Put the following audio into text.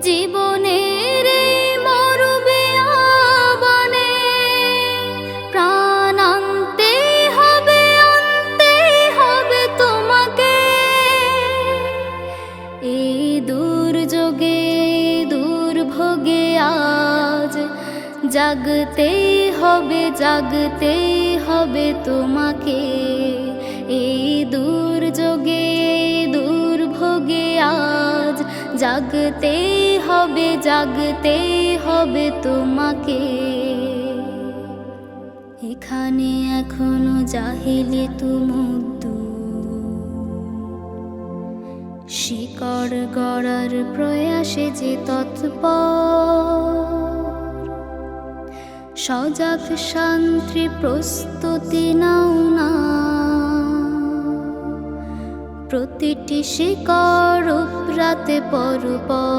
জীবনের এই মরুবে আবনে প্রাণ আনতে হবে তোমাকে। এই দুর্যোগে দুর্ভোগে আজ জাগতে হবে তোমাকে। এই দুর্যোগে দুর্ভোগে আজ জাগতে হবে তোমাকে। এখানে এখনো জাহিলি তুমুদ্দু শিকড় গড়ার প্রয়াসে যে তৎপর, সজাগ শান্তি প্রস্তুতি নাও না। প্রতিটি শিকড় উপরাতে পরপর